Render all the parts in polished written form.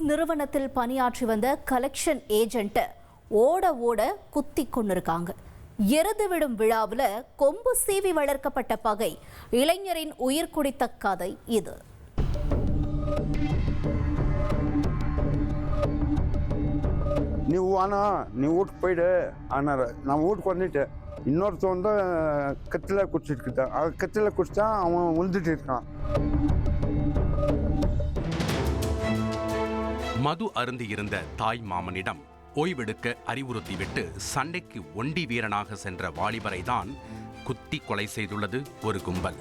நிறுவனத்தில் பணியாற்றி வந்த கலெக்ஷன் ஏஜென்ட் ஓட ஓட குத்தி கொண்டிருக்காங்க. எருது விடும் விழாவில் கொம்பு சீவி வளர்க்கப்பட்ட பகை இளைஞரின் உயிர் குடித்த கதை இது. நீ வீட்டுக்கு போயிடு ஆனால் நான் வீட்டுக்கு வந்துட்டேன். இன்னொருத்தன் வந்து கத்தில குடிச்சிட்டு இருக்கான். கத்தில குடிச்சா அவன் உழுந்துட்டு இருக்கான். மது அருந்தி இருந்த தாய் மாமனிடம் ஓய்வெடுக்க அறிவுறுத்திவிட்டு சண்டைக்கு ஒண்டி வீரனாக சென்ற வாலிபரை தான் குத்தி கொலை செய்துள்ளது ஒரு கும்பல்.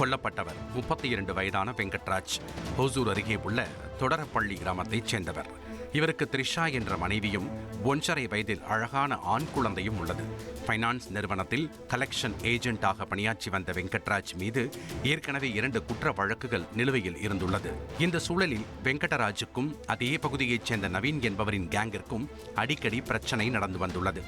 கொல்லப்பட்டவர் 32 வயதான வெங்கட்ராஜ் ஹோசூர் அருகே உள்ள தொடரப்பள்ளி கிராமத்தைச் சேர்ந்தவர். இவருக்கு த்ரிஷா என்ற மனைவியும் 1.5 வயதில் அழகான ஆண் குழந்தையும் உள்ளது. ஃபைனான்ஸ் நிறுவனத்தில் கலெக்ஷன் ஏஜென்ட்டாக பணியாற்றி வந்த வெங்கட்ராஜ் மீது ஏற்கனவே 2 குற்ற வழக்குகள் நிலுவையில் இருந்துள்ளது. இந்த சூழலில் வெங்கடராஜுக்கும் அதே பகுதியைச் சேர்ந்த நவீன் என்பவரின் கேங்கிற்கும் அடிக்கடி பிரச்சனை நடந்து வந்துள்ளது.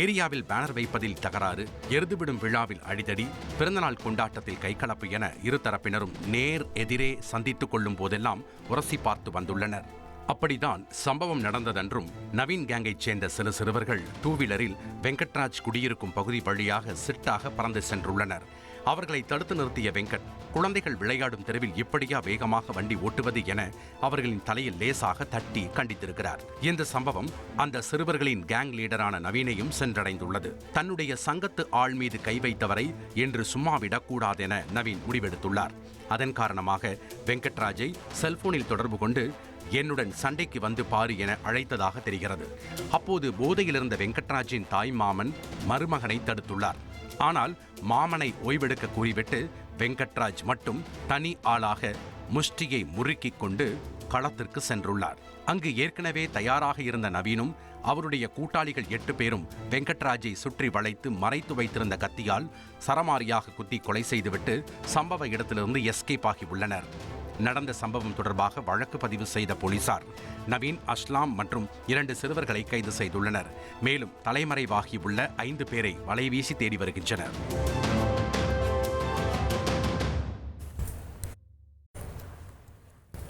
ஏரியாவில் பேனர் வைப்பதில் தகராறு, எருதுவிடும் விழாவில் அடிதடி, பிறந்தநாள் கொண்டாட்டத்தில் கைகலப்பு என இரு தரப்பினரும் நேர் எதிரே சந்தித்துக் கொள்ளும் போதெல்லாம் உரசி பார்த்து வந்துள்ளனர். அப்படித்தான் சம்பவம் நடந்ததென்றும் நவீன் கேங்கைச் சேர்ந்த சில சிறுவர்கள் 2 வீலரில் வெங்கட்ராஜ் குடியிருக்கும் பகுதி வழியாக சிட்டாக பறந்து சென்றுள்ளனர். அவர்களை தடுத்து நிறுத்திய வெங்கட், குழந்தைகள் விளையாடும் தெருவில் இப்படியா வேகமாக வண்டி ஓட்டுவது என அவர்களின் தலையில் லேசாக தட்டி கண்டித்திருக்கிறார். இந்த சம்பவம் அந்த சிறுவர்களின் கேங் லீடரான நவீனையும் சென்றடைந்துள்ளது. தன்னுடைய சங்கத்து ஆள் மீது கை வைத்தவரை இன்று சும்மாவிடக்கூடாதென நவீன் முடிவெடுத்துள்ளார். அதன் காரணமாக வெங்கட்ராஜை செல்போனில் தொடர்பு கொண்டு என்னுடன் சண்டைக்கு வந்து பாரு என அழைத்ததாக தெரிகிறது. அப்போது போதையில் இருந்த வெங்கட்ராஜின் தாய் மாமன் மருமகனை தடுத்துள்ளார். ஆனால் மாமனை ஓய்வெடுக்க கூறிவிட்டு வெங்கட்ராஜ் மட்டும் தனி ஆளாக முஷ்டியை முறுக்கிக் கொண்டு களத்திற்கு சென்றுள்ளார். அங்கு ஏற்கனவே தயாராக இருந்த நவீனும் அவருடைய கூட்டாளிகள் 8 பேரும் வெங்கட்ராஜை சுற்றி வளைத்து மறைத்து வைத்திருந்த கத்தியால் சரமாரியாக குத்தி கொலை செய்துவிட்டு சம்பவ இடத்திலிருந்து எஸ்கேப் ஆகி உள்ளனர். நடந்த சம்பவம் தொடர்பாக வழக்கு பதிவு செய்த போலீசார் நவீன், அஸ்லாம் மற்றும் 2 சிறுவர்களை கைது செய்துள்ளனர். மேலும் தலைமறைவாகியுள்ள 5 பேரை வலைவீசி தேடி வருகின்றனர்.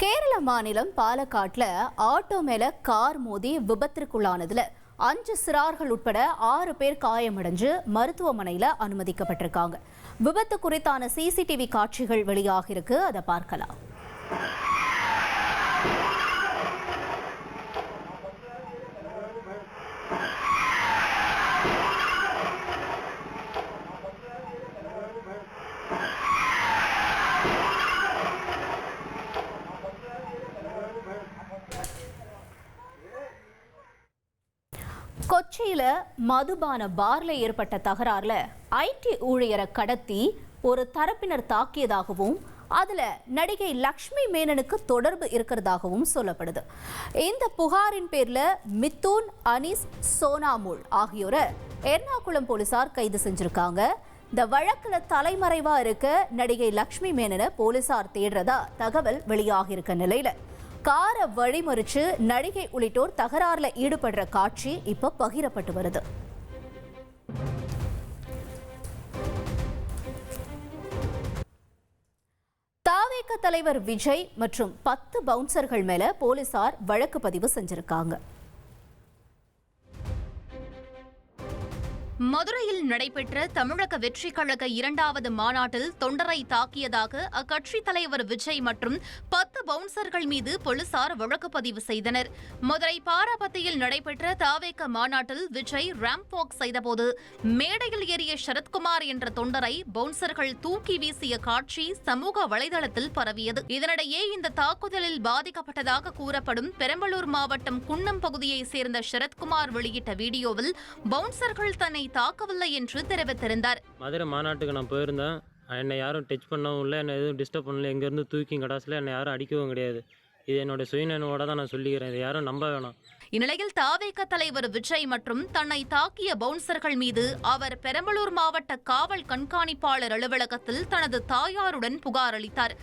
கேரள மாநிலம் பாலக்காட்டில் ஆட்டோ மேல கார் மோதி விபத்திற்குள்ளானதுல 5 சிறார்கள் உட்பட 6 பேர் காயமடைஞ்சு மருத்துவமனையில் அனுமதிக்கப்பட்டிருக்காங்க. விபத்து குறித்தான சிசிடிவி காட்சிகள் வெளியாக இருக்கு, அதை பார்க்கலாம். கொச்சியில மதுபான பார்ல ஏற்பட்ட தகராறுல ஐடி ஊழியரை கடத்தி ஒரு தரப்பினர் தாக்கியதாகவும் அதுல நடிகை லக்ஷ்மி மேனனுக்கு தொடர்பு இருக்கிறதாகவும் சொல்லப்படுது. இந்த புகாரின் பேர்ல மித்துன், அனீஸ், சோனாமுல் ஆகியோரை எர்ணாகுளம் போலீசார் கைது செஞ்சிருக்காங்க. இந்த வழக்குல தலைமறைவா இருக்க நடிகை லக்ஷ்மி மேனனை போலீசார் தேடுறதா தகவல் வெளியாகி இருக்க நிலையில காரை வழிமறிச்சு நடிகை உள்ளிட்டோர் தகராறுல ஈடுபடுற காட்சி இப்ப பகிரப்பட்டு வருது. தாவேக தலைவர் விஜய் மற்றும் 10 பவுன்சர்கள் மேல போலீசார் வழக்கு பதிவு செஞ்சிருக்காங்க. மதுரையில் நடைபெற்ற தமிழக வெற்றி கழக 2வது மாநாட்டில் தொண்டரை தாக்கியதாக அக்கட்சி தலைவர் விஜய் மற்றும் 10 பவுன்சர்கள் மீது போலீசார் வழக்கு பதிவு செய்தனர். மதுரை பாராபத்தியில் நடைபெற்ற தாவேக மாநாட்டில் விஜய் ரேம்ப் வாக் செய்தபோது மேடையில் ஏறிய சரத்குமார் என்ற தொண்டரை பவுன்சர்கள் தூக்கி வீசிய காட்சி சமூக வலைதளத்தில் பரவியது. இதனிடையே இந்த தாக்குதலில் பாதிக்கப்பட்டதாக கூறப்படும் பெரம்பலூர் மாவட்டம் குன்னம் பகுதியைச் சேர்ந்த சரத்குமார் வெளியிட்ட வீடியோவில் பவுன்சர்கள் தன்னை தாக்கவில்லை என்று தெரிவித்திருந்தார். மதுரை மாநாட்டுக்கு நான் போயிருந்தேன். என்னை யாரும் டச் பண்ணவும் இல்லை, என்னை எதுவும் டிஸ்டர்ப் பண்ணல. எங்கேருந்து தூக்கி கடாசில் என்னை யாரும் அடிக்கவும் கிடையாது. இது என்னோட சுயநனவோட தான் நான் சொல்லிக்கிறேன், இது யாரும் நம்ப வேணாம். இந்நிலையில் தாவேக தலைவர் விஜய் மற்றும் தன்னை தாக்கிய பவுன்சர்கள் மீது அவர் பெரம்பலூர் மாவட்ட காவல் கண்காணிப்பாளர் அலுவலகத்தில் தனது தாயாருடன் புகார் அளித்தார்.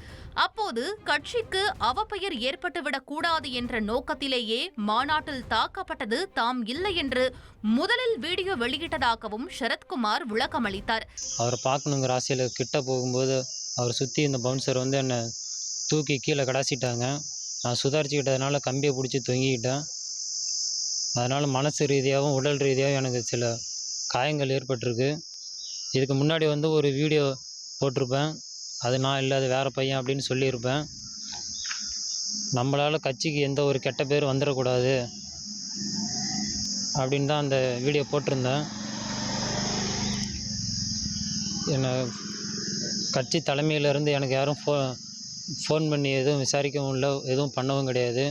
அப்போது கட்சிக்கு அவப்பெயர் ஏற்பட்டுவிடக் கூடாது என்ற நோக்கத்திலேயே மாநாட்டில் தாக்கப்பட்டது தாம் இல்லை என்று முதலில் வீடியோ வெளியிட்டதாகவும் சரத்குமார் விளக்கமளித்தார். அவரை பார்க்கணுங்கிற ஆசையில் கிட்ட போகும்போது அவர் சுற்றி இந்த பவுன்சர் வந்து என்னை தூக்கி கீழே கடாசிட்டாங்க. நான் சுதாரிச்சுக்கிட்டதுனால கம்பியை பிடிச்சி தொங்கிக்கிட்டேன். அதனால் மனசு ரீதியாகவும் உடல் ரீதியாகவும் எனக்கு சில காயங்கள் ஏற்பட்டிருக்கு. இதுக்கு முன்னாடி வந்து ஒரு வீடியோ போட்டிருப்பேன், அது நான் இல்லை, அது வேறு பையன் அப்படின்னு சொல்லியிருப்பேன். நம்மளால் கட்சிக்கு எந்த ஒரு கெட்ட பேர் வந்துடக்கூடாது அப்படின்னு தான் அந்த வீடியோ போட்டிருந்தேன். என்னை கட்சி தலைமையிலேருந்து எனக்கு யாரும் ஃபோன் பண்ணி எதுவும் விசாரிக்கவும் இல்லை, எதுவும் பண்ணவும் கிடையாது.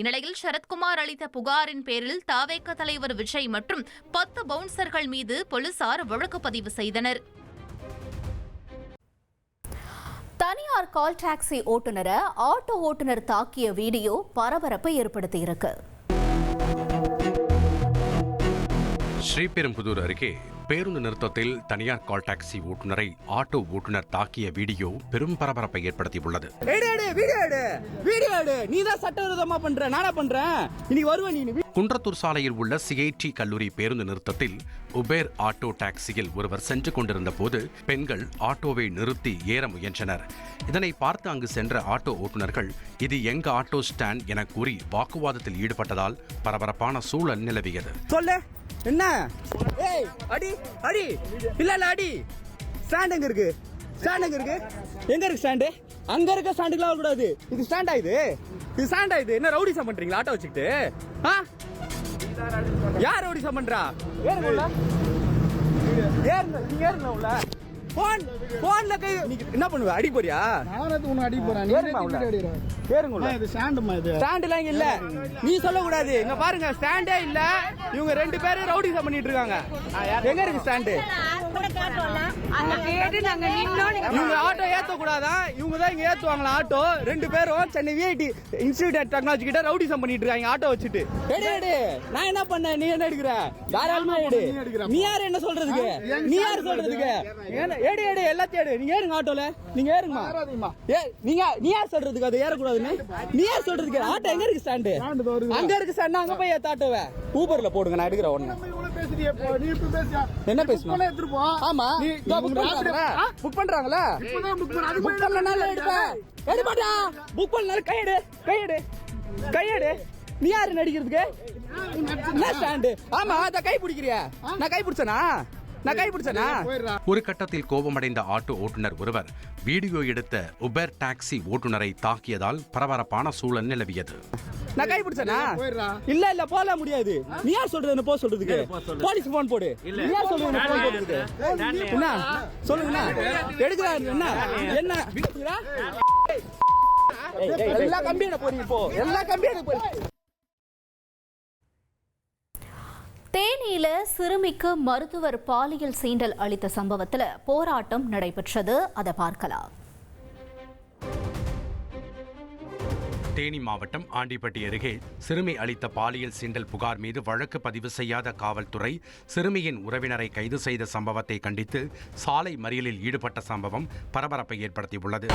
இந்நிலையில் சரத்குமார் அளித்த புகாரின் பேரில் தாவேக தலைவர் விஜய் மற்றும் 10 பவுன்சர்கள் மீது போலீசார் வழக்கு பதிவு செய்தனர். தனியார் கால் டாக்ஸி ஓட்டுநரை ஆட்டோ ஓட்டுநர் தாக்கிய வீடியோ பரபரப்பை ஏற்படுத்தியிருக்கு. ஸ்ரீபெரும்புதூர் அருகே பேருந்து நிறுத்தத்தில் தனியார் கால் டாக்ஸி ஓட்டுநரை ஆட்டோ ஓட்டுநர் தாக்கிய வீடியோ பெரும் பரபரப்பை ஏற்படுத்தியுள்ளது. குன்றத்தூர் சாலையில் உள்ள சிஐடி கல்லூரி பேருந்து நிறுத்தத்தில் உபேர் ஆட்டோ டாக்ஸியில் ஒருவர் சென்று கொண்டிருந்த போது பெண்கள் ஆட்டோவை நிறுத்தி ஏற முயன்றனர். இதனை பார்த்து அங்கு சென்ற ஆட்டோ ஓட்டுநர்கள் இது எங்க ஆட்டோ ஸ்டாண்ட் என கூறி வாக்குவாதத்தில் ஈடுபட்டதால் பரபரப்பான சூழல் நிலவியது. என்ன ஏய் அடி அடி இல்ல அடி ஸ்டாண்ட் எங்க இருக்கு எங்க இருக்கு ஸ்டாண்டு? அங்க இருக்க ஸ்டாண்டுக்குலாம் வரக்கூடாது. இது ஸ்டாண்டா? இது ஸ்டாண்டா? இது என்ன ரவுடிசம் பண்றீங்களா ஆட்டோ வச்சுக்கிட்டு? யார் ரவுடிசம் பண்றா? ஏறுங்க உள்ள, ஏறுங்க உள்ள. போன்ல கை நீ என்ன பண்ணுவ? அடி போறியா? நான் உன்னை அடி போறேன். நீ ஏறுங்க உள்ள. இது ஸ்டாண்டுமா? இது ஸ்டாண்ட்லாம் இங்க இல்ல, நீ சொல்ல கூடாது. இங்க பாருங்க ஸ்டாண்டே இல்ல. இவங்க 2 பேரும் ரவுடிசம் பண்ணிட்டு இருக்காங்க. எங்க இருக்கு ஸ்டாண்டு? இவங்க ஆட்டோ ஏத்த கூடாதா? இவங்க தான் இங்க ஏத்துவாங்களா ஆட்டோ? 2 பேரும் சென்னை விஐடி இன்ஸ்டிடியூட் டெக்னாலஜி கிட்ட ரவுடிசம் பண்ணிட்டு இருக்காங்க ஆட்டோ வச்சுட்டு. எடு நான் என்ன பண்ணேன்? நீ என்ன எடுக்கிற? தாராளமா எடு. நீ யாரு என்ன சொல்றதுக்கு? நீ யாரு சொல்றதுக்கு? எடு எல்லாத்தையும் எடு. நீங்க ஏறுங்க ஆட்டோல. நீங்க ஏறுங்கம்மா. நீ யார் சொல்றதுக்கு அது ஏறக்கூடாதுன்னு? நீ யார் சொல்றதுக்கு? ஆட்டோ எங்க இருக்கு ஸ்டாண்டு? அங்க இருக்கு ஸ்டாண்ட். அங்க போய் ஏத்த ஆட்டோவை ஊபர்ல போடுங்க. நான் எடுக்கிறேன் ஒண்ணு. என்ன பேசணும்? ஆமா புக் பண்றாங்களா? புக் பண்ணனால எடுப்பேன். எடுமாட்டா புக் பண்ணனால கையெடு. நீ யாரு நடிக்கிறதுக்கு? என்ன ஸ்டாண்டு? ஆமா அத கை பிடிக்கிறியா? நான் கை பிடிச்சனா? ஒரு கட்டத்தில் கோபமடைந்த ஆட்டோ ஓட்டுநர் ஒருவர் வீடியோ எடுத்த உபேர் டாக்ஸி ஓட்டுநரை தாக்கியதால் பரபரப்பான சூழல் நிலவியது. நான் கை பிடிச்சனா? இல்ல போல முடியாது. நீ யார் சொல்றது? போ சொல்றதுக்கு போலீஸ் போன் போடு. நீ யார் சொல்றது? போன் போடுறதுக்கு என்ன சொல்லுங்க? எடுக்கிறாரு என்ன எல்லா கம்பியோட போறீங்க. இப்போ எல்லா கம்பியோட போறீங்க. தேனியில சிறுமிக்கு மருத்துவர் பாலியல் சீண்டல் அளித்த சம்பவத்தில் போராட்டம் நடைபெற்றது. அதை பார்க்கலாம். தேனி மாவட்டம் ஆண்டிப்பட்டி அருகே சிறுமி அளித்த பாலியல் சீண்டல் புகார் மீது வழக்கு பதிவு செய்யாத காவல்துறை சிறுமியின் உறவினரை கைது செய்த சம்பவத்தை கண்டித்து சாலை மறியலில் ஈடுபட்ட சம்பவம் பரபரப்பை ஏற்படுத்தியுள்ளது.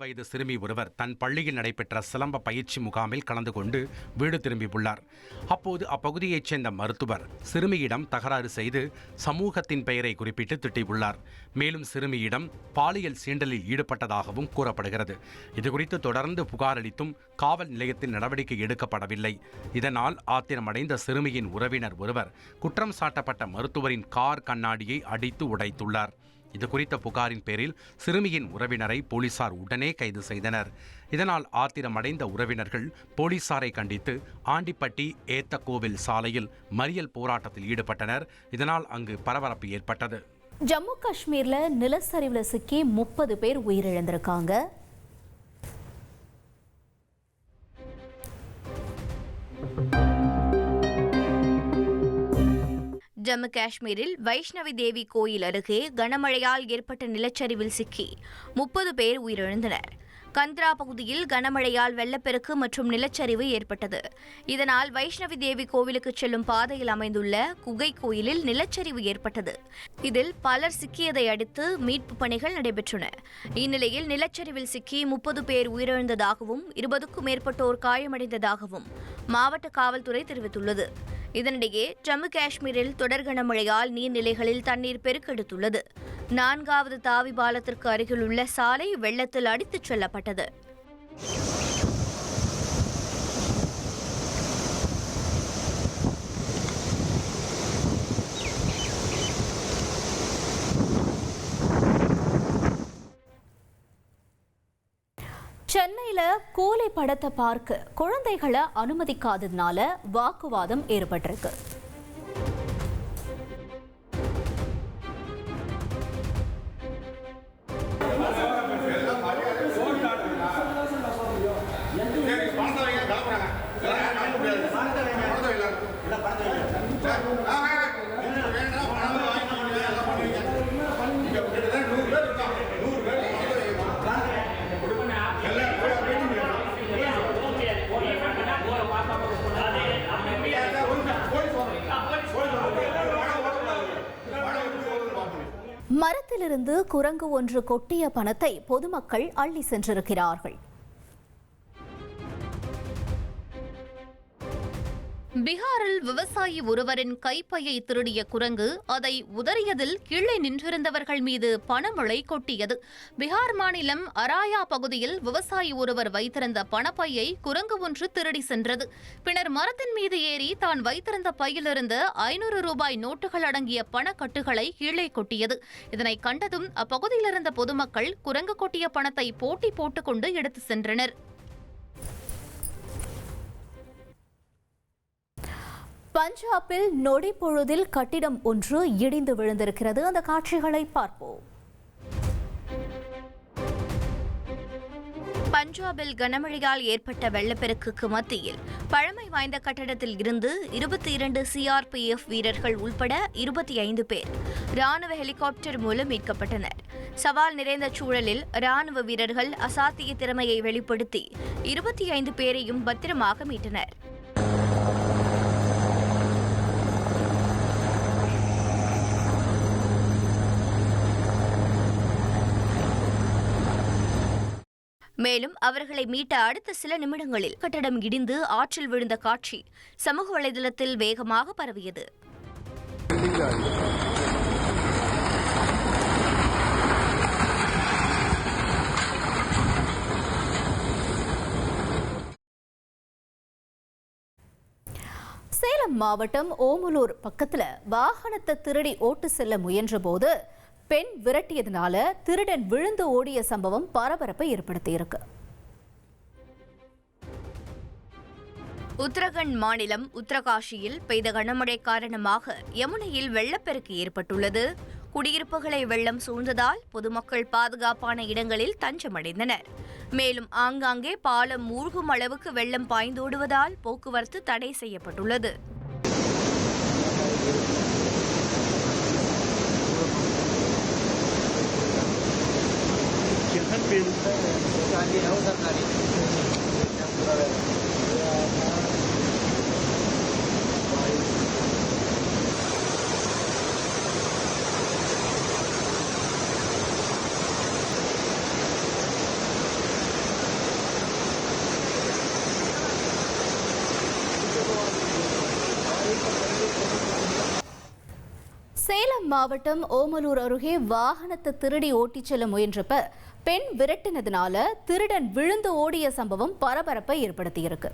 வயது சிறுமி ஒருவர் தன் பள்ளியில் நடைபெற்ற சிலம்ப பயிற்சி முகாமில் கலந்து கொண்டு வீடு திரும்பியுள்ளார். அப்போது அப்பகுதியைச் சேர்ந்த மருத்துவர் சிறுமியிடம் தகராறு செய்து சமூகத்தின் பெயரை குறிப்பிட்டு திட்டியுள்ளார். மேலும் சிறுமியிடம் பாலியல் சீண்டலில் ஈடுபட்டதாகவும் கூறப்படுகிறது. இதுகுறித்து தொடர்ந்து புகார் அளித்தும் காவல் நிலையத்தில் நடவடிக்கை எடுக்கப்படவில்லை. இதனால் ஆத்திரமடைந்த சிறுமியின் உறவினர் ஒருவர் குற்றம் சாட்டப்பட்ட மருத்துவரின் கார் கண்ணாடியை அடித்து உடைத்துள்ளார். இது குறித்த புகாரின் பேரில் சிறுமியின் உறவினரை போலீசார் உடனே கைது செய்தனர். இதனால் ஆத்திரமடைந்த உறவினர்கள் போலீசாரை கண்டித்து ஆண்டிப்பட்டி ஏத்தக்கோவில் சாலையில் மறியல் போராட்டத்தில் ஈடுபட்டனர். இதனால் அங்கு பரபரப்பு ஏற்பட்டது. ஜம்மு காஷ்மீர்ல நிலச்சரிவுல சிக்கி 30 பேர் உயிரிழந்திருக்காங்க. ஜம்மு காஷ்மீரில் வைஷ்ணவி தேவி கோயில் அருகே கனமழையால் ஏற்பட்ட நிலச்சரிவில் சிக்கி 30 பேர் உயிரிழந்தனர். கந்த்ரா பகுதியில் கனமழையால் வெள்ளப்பெருக்கு மற்றும் நிலச்சரிவு ஏற்பட்டது. இதனால் வைஷ்ணவி தேவி கோவிலுக்கு செல்லும் பாதையில் அமைந்துள்ள குகை கோயிலில் நிலச்சரிவு ஏற்பட்டது. இதில் பலர் சிக்கியதை அடுத்து மீட்பு பணிகள் நடைபெற்றன. இந்நிலையில் நிலச்சரிவில் சிக்கி 30 பேர் உயிரிழந்ததாகவும் 20க்கும் மேற்பட்டோர் காயமடைந்ததாகவும் மாவட்ட காவல்துறை தெரிவித்துள்ளது. இதனிடையே ஜம்மு காஷ்மீரில் தொடர் கனமழையால் நீர்நிலைகளில் தண்ணீர் பெருக்கெடுத்துள்ளது. 4வது தாவி பாலத்திற்கு அருகில் உள்ள சாலை வெள்ளத்தில் அடித்துச் செல்லப்பட்டது. சென்னையில கூலி படத்தை பார்க்க குழந்தைகளை அனுமதிக்காததுனால வாக்குவாதம் ஏற்பட்டிருக்கு. மரத்திலிருந்து குரங்கு ஒன்று கொட்டிய பணத்தை பொதுமக்கள் அள்ளி சென்றிருக்கிறார்கள். பீகாரில் விவசாயி ஒருவரின் கைப்பையை திருடிய குரங்கு அதை உதறியதில் கீழே நின்றிருந்தவர்கள் மீது பணமழை கொட்டியது. பீகார் மாநிலம் அராயா பகுதியில் விவசாயி ஒருவர் வைத்திருந்த பணப்பையை குரங்கு ஒன்று திருடி சென்றது. பின்னர் மரத்தின் மீது ஏறி தான் வைத்திருந்த பையிலிருந்து 500 ரூபாய் நோட்டுகள் அடங்கிய பணக்கட்டுகளை கீழே கொட்டியது. இதனை கண்டதும் அப்பகுதியிலிருந்த பொதுமக்கள் குரங்கு கொட்டிய பணத்தை போட்டி போட்டுக்கொண்டு எடுத்து சென்றனர். பஞ்சாபில் நொடி பொழுதில் கட்டிடம் ஒன்று இடிந்து விழுந்திருக்கிறது. அந்த காட்சிகளை பார்ப்போம். பஞ்சாபில் கனமழையால் ஏற்பட்ட வெள்ளப்பெருக்குக்கு மத்தியில் பழமை வாய்ந்த கட்டடத்தில் இருந்து 22 CRPF வீரர்கள் உள்பட 25 பேர் ராணுவ ஹெலிகாப்டர் மூலம் மீட்கப்பட்டனர். சவால் நிறைந்த சூழலில் ராணுவ வீரர்கள் அசாத்திய திறமையை வெளிப்படுத்தி 25 பேரையும் பத்திரமாக மீட்டனர். மேலும் அவர்களை மீட்ட அடுத்த சில நிமிடங்களில் கட்டடம் இடிந்து ஆற்றில் விழுந்த காட்சி சமூக வலைதளத்தில் வேகமாக பரவியது. சேலம் மாவட்டம் ஓமலூர் பக்கத்துல வாகனத்தை திருடி ஓட்டு செல்ல முயன்ற போது பெண் விரட்டியதனால திருடன் விழுந்து ஓடிய சம்பவம் பரபரப்பை ஏற்படுத்தியிருக்கு. உத்தரகண்ட் மாநிலம் உத்தரகாஷியில் பெய்த கனமழை காரணமாக யமுனையில் வெள்ளப்பெருக்கு ஏற்பட்டுள்ளது. குடியிருப்புகளை வெள்ளம் சூழ்ந்ததால் பொதுமக்கள் பாதுகாப்பான இடங்களில் தஞ்சமடைந்தனர். மேலும் ஆங்காங்கே பாலம் மூழ்கும் அளவுக்கு வெள்ளம் பாய்ந்தோடுவதால் போக்குவரத்து தடை செய்யப்பட்டுள்ளது. சேலம் மாவட்டம் ஓமலூர் அருகே வாகனத்தை திருடி ஓட்டிச் செல்ல முயன்றப்ப பெண் விரட்டினதுனால திருடன் விழுந்து ஓடிய சம்பவம் பரபரப்பை ஏற்படுத்தியிருக்கு.